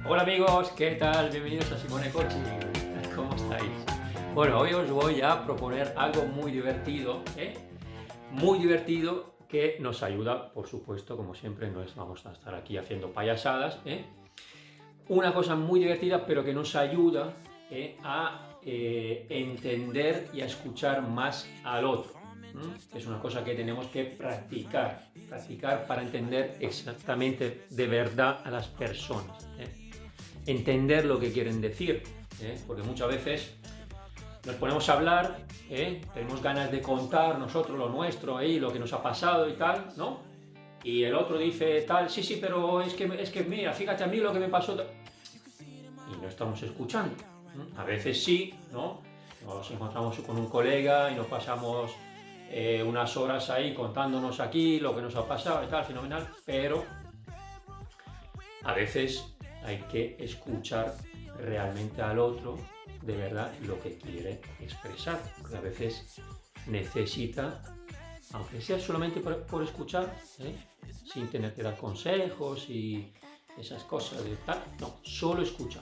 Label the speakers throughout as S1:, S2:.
S1: Hola amigos, ¿qué tal? Bienvenidos a Simone Coaching. ¿Cómo estáis? Bueno, hoy os voy a proponer algo muy divertido, muy divertido que nos ayuda, por supuesto, como siempre, no vamos a estar aquí haciendo payasadas, Una cosa muy divertida, pero que nos ayuda a entender y a escuchar más al otro. Es una cosa que tenemos que practicar para entender exactamente de verdad a las personas. Entender lo que quieren decir, porque muchas veces nos ponemos a hablar, tenemos ganas de contar nosotros lo nuestro, lo que nos ha pasado y tal, ¿no? Y el otro dice tal, sí, pero es que mira, fíjate a mí lo que me pasó. Y no estamos escuchando. A veces sí, ¿no? Nos encontramos con un colega y nos pasamos unas horas ahí contándonos aquí lo que nos ha pasado y tal, fenomenal, pero a veces hay que escuchar realmente al otro de verdad lo que quiere expresar, porque a veces necesita, aunque sea solamente por escuchar, sin tener que dar consejos y esas cosas de tal, no, solo escuchar.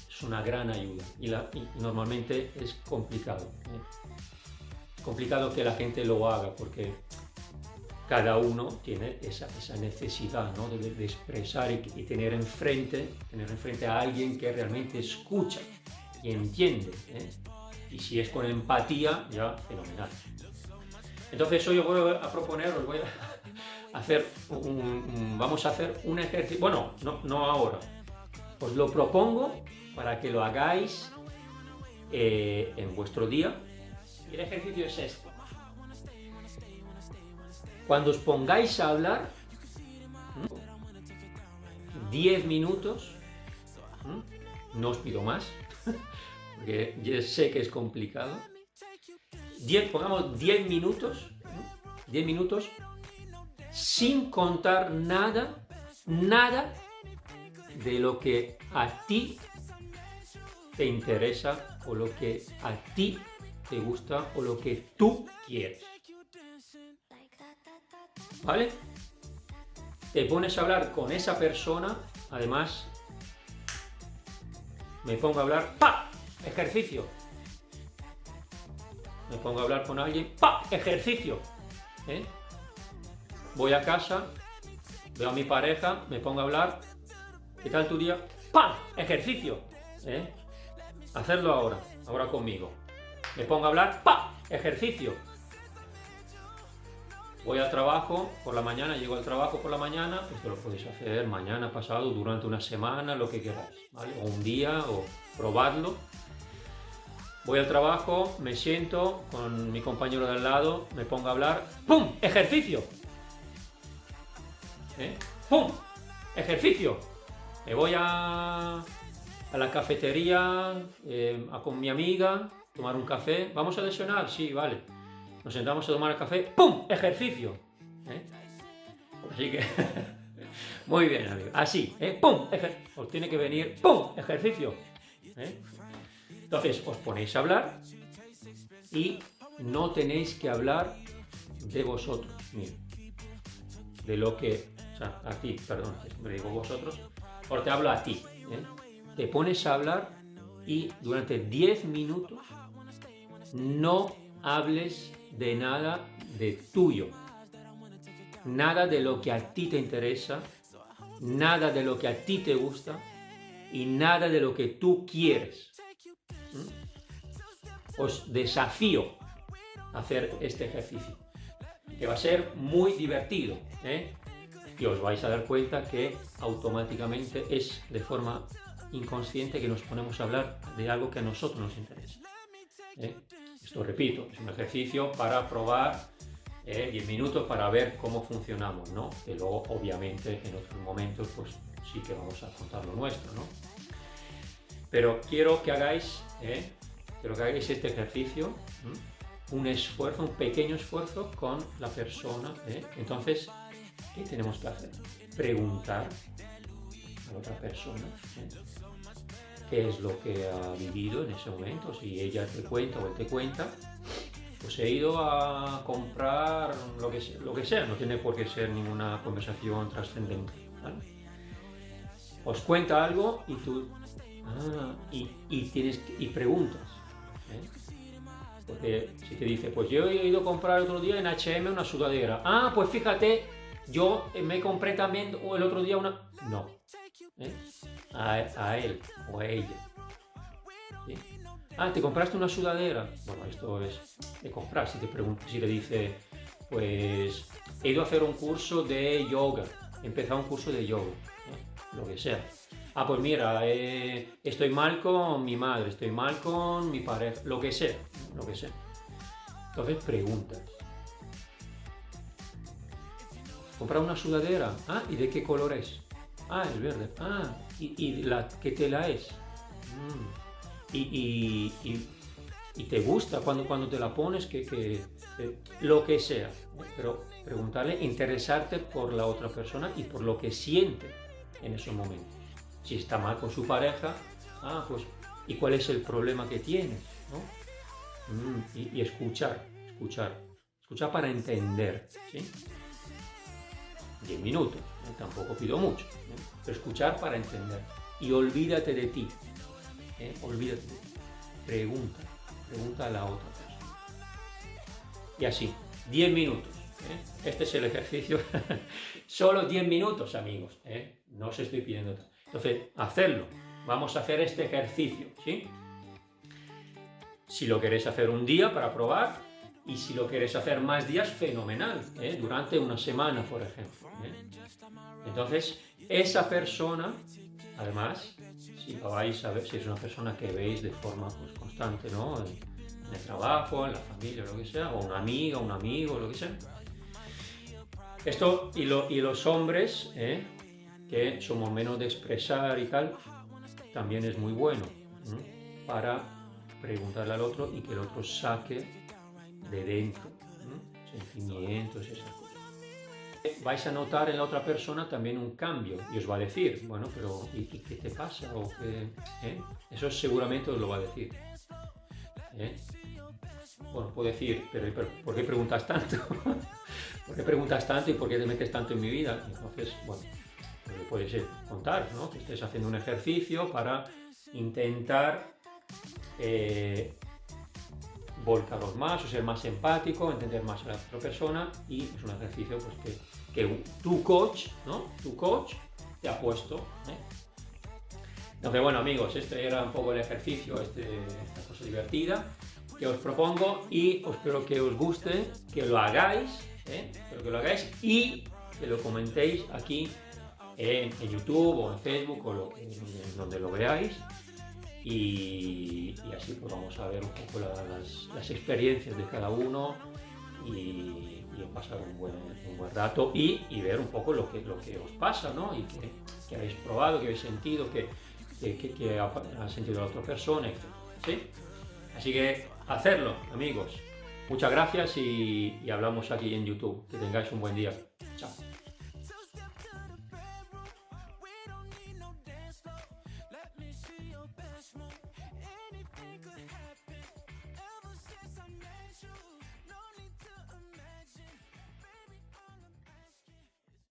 S1: Es una gran ayuda y normalmente es complicado. Complicado que la gente lo haga porque cada uno tiene esa necesidad, ¿no? de expresar y tener enfrente a alguien que realmente escucha y entiende. Y si es con empatía, ya fenomenal. Entonces hoy os voy a proponer, os voy a hacer vamos a hacer un ejercicio, bueno, no ahora, os lo propongo para que lo hagáis en vuestro día. Y el ejercicio es este. Cuando os pongáis a hablar, 10 minutos, no os pido más, porque yo sé que es complicado, pongamos 10 minutos, 10 minutos, sin contar nada de lo que a ti te interesa o lo que a ti te gusta o lo que tú quieres. ¿Vale? Te pones a hablar con esa persona, además me pongo a hablar, ¡pa! Ejercicio. Me pongo a hablar con alguien, ¡pa! Ejercicio. Voy a casa, veo a mi pareja, me pongo a hablar, ¿qué tal tu día? ¡Pam! Ejercicio. Hacerlo ahora conmigo. Me pongo a hablar, ¡pam! Ejercicio. Voy al trabajo por la mañana, llego al trabajo por la mañana, esto lo podéis hacer mañana, pasado, durante una semana, lo que queráis, ¿vale? O un día, o probadlo. Voy al trabajo, me siento con mi compañero de al lado, me pongo a hablar, ¡pum! Ejercicio. ¡Pum! Ejercicio. Me voy a la cafetería con mi amiga, tomar un café. ¿Vamos a desayunar? Sí, vale. Nos sentamos a tomar el café. ¡Pum! Ejercicio. Así que, muy bien, amigo. Así, ¡pum! Os tiene que venir, ¡pum! Ejercicio. Entonces, os ponéis a hablar y no tenéis que hablar de vosotros. Mira, de lo que, o sea, a ti, perdón, siempre digo vosotros, ahora te hablo a ti. Te pones a hablar y durante 10 minutos no hables de nada de tuyo, nada de lo que a ti te interesa, nada de lo que a ti te gusta y nada de lo que tú quieres. Os desafío a hacer este ejercicio, que va a ser muy divertido, y os vais a dar cuenta que automáticamente es de forma inconsciente que nos ponemos a hablar de algo que a nosotros nos interesa. Esto repito, es un ejercicio para probar 10 minutos para ver cómo funcionamos, ¿no? Que luego obviamente en otros momentos pues sí que vamos a contar lo nuestro, ¿no? Pero quiero que hagáis este ejercicio, un esfuerzo, un pequeño esfuerzo con la persona. Entonces, ¿qué tenemos que hacer? Preguntar a la otra persona qué es lo que ha vivido en ese momento. Si ella te cuenta o él te cuenta, pues he ido a comprar lo que sea, no tiene por qué ser ninguna conversación trascendente, ¿vale? os cuenta algo y tú y preguntas. Porque si te dice, pues yo he ido a comprar el otro día en H&M una sudadera. Ah, pues fíjate, yo me compré también el otro día una... No. A él o a ella. ¿Sí? Ah, ¿te compraste una sudadera? Bueno, esto es de comprar. Si te preguntas, si te dice, pues he ido a hacer un curso de yoga. He empezado un curso de yoga. Lo que sea. Ah, pues mira, estoy mal con mi madre, estoy mal con mi pareja, lo que sea, lo que sea. Entonces preguntas. ¿Comprar una sudadera? Ah, ¿y de qué color es? Ah, es verde. Ah, ¿y qué tela es? Y te gusta cuando te la pones, lo que sea. Pero preguntarle, interesarte por la otra persona y por lo que siente en esos momentos. Si está mal con su pareja, pues, ¿y cuál es el problema que tienes? ¿No? Y escuchar para entender, ¿sí? 10 minutos, tampoco pido mucho, pero escuchar para entender. Y olvídate de ti, olvídate de ti. Pregunta a la otra persona. Y así, 10 minutos. Este es el ejercicio. Solo 10 minutos, amigos. No os estoy pidiendo tanto. Entonces, hacerlo. Vamos a hacer este ejercicio, ¿sí? Si lo queréis hacer un día para probar, y si lo queréis hacer más días, fenomenal, durante una semana, por ejemplo. Entonces, esa persona, además, si lo vais a ver, si es una persona que veis de forma pues, constante, ¿no? En el trabajo, en la familia, lo que sea, o una amiga, un amigo, lo que sea. Esto, y los hombres, que somos menos de expresar y tal, también es muy bueno para preguntarle al otro y que el otro saque de dentro sentimientos, esas cosas. Vais a notar en la otra persona también un cambio y os va a decir, bueno, pero ¿y qué te pasa? ¿O qué? Eso seguramente os lo va a decir. Bueno, puedo decir, pero ¿por qué preguntas tanto? ¿Por qué preguntas tanto y por qué te metes tanto en mi vida? Entonces, bueno, puedes contar, ¿no? Que estés haciendo un ejercicio para intentar volcaros más o ser más empático, entender más a la otra persona, y es un ejercicio pues, que tu coach, ¿no? Tu coach te ha puesto. Entonces, bueno, amigos, este era un poco el ejercicio, esta cosa divertida que os propongo y espero que os guste, que lo hagáis, espero que lo hagáis y que lo comentéis aquí en YouTube o en Facebook o en donde lo veáis. Y así pues vamos a ver un poco las experiencias de cada uno y pasar un buen rato y ver un poco lo que os pasa, ¿no? Y que habéis probado, que habéis sentido, que ha sentido la otra persona, etc. ¿Sí? Así que hacerlo, amigos. Muchas gracias y hablamos aquí en YouTube. Que tengáis un buen día. Chao.